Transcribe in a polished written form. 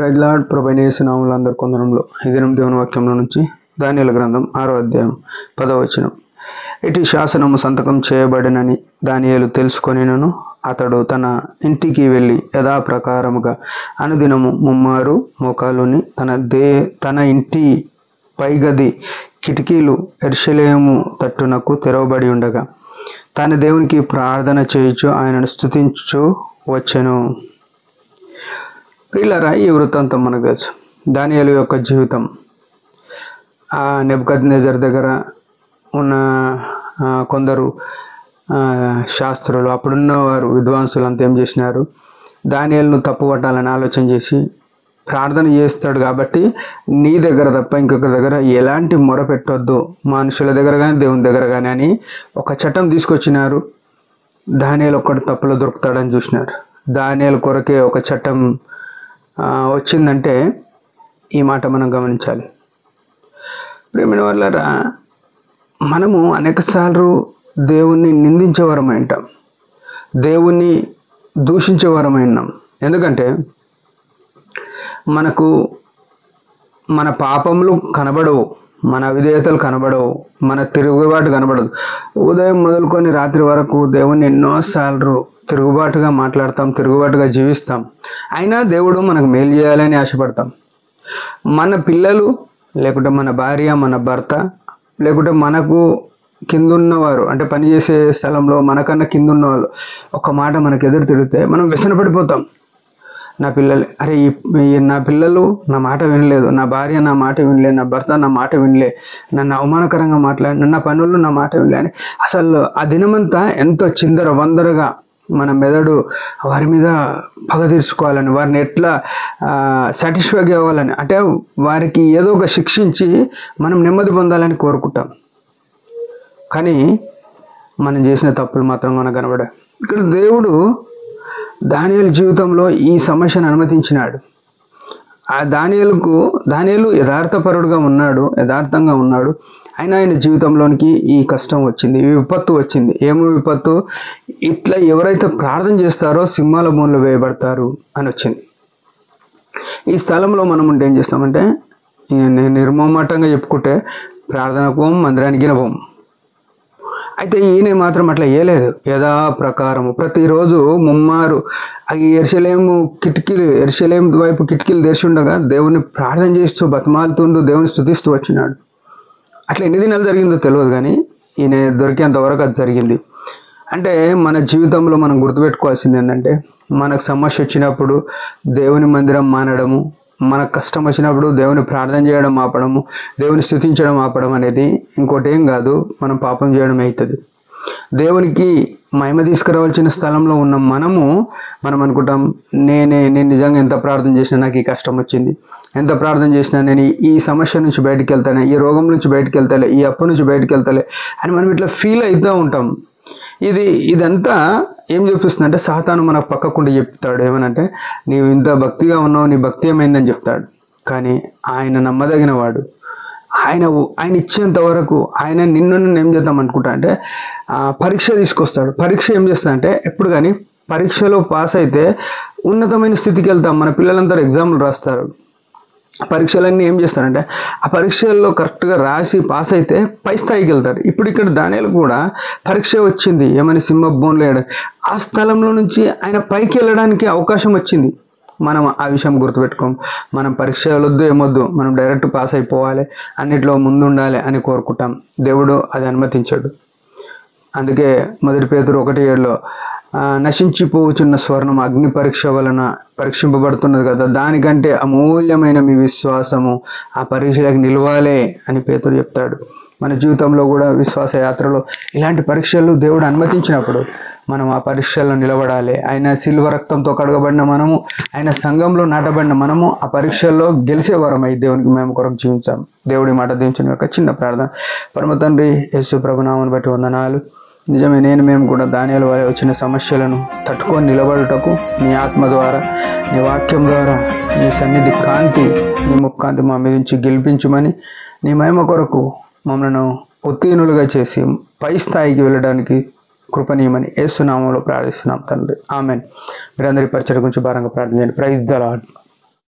Praise lord. ప్రభువైన యేసు నామములో అందరి కొందరంలో ఈ దినం దేవుని వాక్యంలో నుంచి దానియేలు గ్రంథం 6వ అధ్యాయం 10వ వచనం. ఇటు శాసనము సంతకం చేయబడినని దానియేలు తెలుసుకొనినను అతడు తన ఇంటికి వెళ్ళి యథాప్రకారముగా అనుదినము ముమ్మారు మోకాలుని తన ఇంటి పైగది కిటికీలు యెరూషలేము తట్టునకు తెరవబడి ఉండగా తన దేవునికి ప్రార్థన చేయుచు ఆయనను స్తుతించుచు వచ్చెను. ప్రియులారా, ఈ వృత్తాంతం మనకు తెలుసు. దానియేలు యొక్క జీవితం నెబుకద్నెజర్ దగ్గర ఉన్న కొందరు శాస్త్రులు, అప్పుడున్న వారు విద్వాంసులు అంతా ఏం చేసినారు, దానియేలును తప్పుపట్టాలని ఆలోచన చేసి ప్రార్థన చేస్తాడు కాబట్టి నీ దగ్గర తప్ప ఇంకొకరి దగ్గర ఎలాంటి మొర పెట్టొద్దు, మనుషుల దగ్గర కానీ దేవుని దగ్గర కానీ అని ఒక చట్టం తీసుకొచ్చినారు. దానియేలు ఒక్కడు తప్పులో దొరుకుతాడని చూసినారు. దానియేలు కొరకే ఒక చట్టం వచ్చిందంటే ఈ మాట మనం గమనించాలి. ప్రియమైన వాళ్ళారా, మనము అనేకసార్లు దేవుణ్ణి నిందించేవారమై ఉంటాం, దేవుణ్ణి దూషించేవారమై ఉన్నాం. ఎందుకంటే మనకు మన పాపములు కనబడవు, మన అవిధేయతలు కనబడవు, మన తిరుగుబాటు కనబడదు. ఉదయం మొదలుకొని రాత్రి వరకు దేవుణ్ణి ఎన్నోసార్లు తిరుగుబాటుగా మాట్లాడతాం, తిరుగుబాటుగా జీవిస్తాం. అయినా దేవుడు మనకు మేలు చేయాలని ఆశపడతాం. మన పిల్లలు, లేకుంటే మన భార్య, మన భర్త, లేకుంటే మనకు కిందున్నవారు, అంటే పనిచేసే స్థలంలో మనకన్నా కింద ఉన్న వాళ్ళు ఒక మాట మనకు ఎదురు తిరిగితే మనం వ్యసనపడిపోతాం. నా పిల్లలు, అరే నా పిల్లలు నా మాట వినలేదు, నా భార్య నా మాట వినలే, నా భర్త నా మాట వినలే, నన్ను అవమానకరంగా మాట్లాడి, నా పనులు నా మాట వినలే అని అసలు ఆ దినమంతా ఎంతో చిందర వందరగా మన మెదడు వారి మీద పగ తీర్చుకోవాలని, వారిని ఎట్లా సాటిస్ఫై అవ్వాలని, అంటే వారికి ఏదో ఒక శిక్షించి మనం నెమ్మది పొందాలని కోరుకుంటాం. కానీ మనం చేసిన తప్పులు మాత్రం మనకు కనబడాయి. ఇక్కడ దేవుడు దానియేలు జీవితంలో ఈ సమస్యను అనుమతించినాడు. ఆ దానియేలు యథార్థపరుడుగా ఉన్నాడు, యథార్థంగా ఉన్నాడు. అయినా ఆయన జీవితంలోనికి ఈ కష్టం వచ్చింది, ఈ విపత్తు వచ్చింది. ఏమో విపత్తు? ఇట్లా ఎవరైతే ప్రార్థన చేస్తారో సింహాల బోన్లో వేయబడతారు అని వచ్చింది. ఈ స్థలంలో మనం ఉంటే ఏం చేస్తామంటే, నిర్మోహమాటంగా చెప్పుకుంటే ప్రార్థనకు పోం, మందిరానికి పోం. అయితే ఈయన మాత్రం అట్లా వేయలేదు. యథాప్రకారము ప్రతిరోజు ముమ్మారు ఈ యెరూషలేము వైపు కిటికీలు తెరిచి ఉండగా దేవుని ప్రార్థన చేస్తూ బతిమాలుతుంటూ దేవుని స్తుతిస్తూ వచ్చినాడు. అట్లా ఎన్ని దినాలు జరిగిందో తెలియదు, కానీ ఈయన దొరికేంత వరకు అది జరిగింది. అంటే మన జీవితంలో మనం గుర్తుపెట్టుకోవాల్సింది ఏంటంటే, మనకు సమస్య వచ్చినప్పుడు దేవుని మందిరం మానడము, మనకు కష్టం వచ్చినప్పుడు దేవుని ప్రార్థన చేయడం ఆపడము, దేవుని స్తుతించడం ఆపడం అనేది ఇంకోటి ఏం కాదు, మనం పాపం చేయడం అవుతుంది. దేవునికి మహిమ తీసుకురావాల్సిన స్థలంలో ఉన్న మనం అనుకుంటాం, నేను నిజంగా ఎంత ప్రార్థన చేసినా నాకు ఈ కష్టం వచ్చింది, ఎంత ప్రార్థన చేసినా నేను ఈ సమస్య నుంచి బయటకు వెళ్తానే, ఈ రోగం నుంచి బయటకు వెళ్తాలే, ఈ అప్పు నుంచి బయటకు వెళ్తాలే అని మనం ఇట్లా ఫీల్ అవుతూ ఉంటాం. ఇదంతా ఏం చూపిస్తుంది అంటే, సాతాను మనకు పక్కకుండా చెప్తాడు ఏమనంటే, నీవు ఇంత భక్తిగా ఉన్నావు, నీ భక్తి ఏమైందని చెప్తాడు. కానీ ఆయన నమ్మదగిన వాడు. ఆయన ఇచ్చేంత వరకు ఆయన నిన్ను ఏం చేద్దాం అనుకుంటా అంటే పరీక్ష తీసుకొస్తాడు. పరీక్ష ఏం చేస్తా అంటే, ఎప్పుడు కానీ పరీక్షలో పాస్ అయితే ఉన్నతమైన స్థితికి వెళ్తాం. మన పిల్లలందరూ ఎగ్జామ్లు రాస్తారు, పరీక్షలన్నీ ఏం చేస్తారంటే ఆ పరీక్షల్లో కరెక్ట్గా రాసి పాస్ అయితే పై స్థాయికి వెళ్తారు. ఇప్పుడు ఇక్కడ దానియేలు కూడా పరీక్ష వచ్చింది, ఏమని సింహ బోన్లో వేయడం, ఆ స్థలంలో నుంచి ఆయన పైకి వెళ్ళడానికి అవకాశం వచ్చింది. మనం ఆ విషయం గుర్తుపెట్టుకోం. మనం పరీక్షలు వద్దు ఏమొద్దు, మనం డైరెక్ట్ పాస్ అయిపోవాలి, అన్నిట్లో ముందు ఉండాలి అని కోరుకుంటాం. దేవుడు అది అనుమతించాడు. అందుకే 1 పేతురు 1:7 నశించిపోవచ్చున్న స్వర్ణం అగ్ని పరీక్ష వలన పరీక్షింపబడుతున్నది కదా, దానికంటే అమూల్యమైన మీ విశ్వాసము ఆ పరీక్షలకు నిలవాలే అని పేతురు చెప్తాడు. మన జీవితంలో కూడా విశ్వాస యాత్రలో ఇలాంటి పరీక్షలు దేవుడు అనుమతించినప్పుడు మనం ఆ పరీక్షల్లో నిలబడాలి. ఆయన శిలువ రక్తంతో కడగబడిన మనము, ఆయన సంఘంలో నాటబడిన మనము ఆ పరీక్షల్లో గెలిచేవారమై దేవునికి మేము కొరకు జీవించాం. దేవుడి మాట దీవించిన యొక్క చిన్న ప్రార్థన. పరమ తండ్రి యేసు ప్రభు నామమును బట్టి వందనాలు. నిజమే, మేము కూడా దానియేలు వలె వచ్చిన సమస్యలను తట్టుకొని నిలబడుటకు నీ ఆత్మ ద్వారా, నీ వాక్యం ద్వారా, నీ సన్నిధి కాంతి, నీ ముక్కాంతి మా మీద నుంచి గెలిపించమని, నీ మహిమ కొరకు మమ్మల్ని ఉత్తీర్ణులుగా చేసి పై స్థాయికి వెళ్ళడానికి కృపనీయమని యేసు నామములో ప్రార్థిస్తున్నాం తండ్రి. ఆమెన్. మీరందరి పరిచయం గురించి భారంగా ప్రార్థన చేయండి. Praise the lord.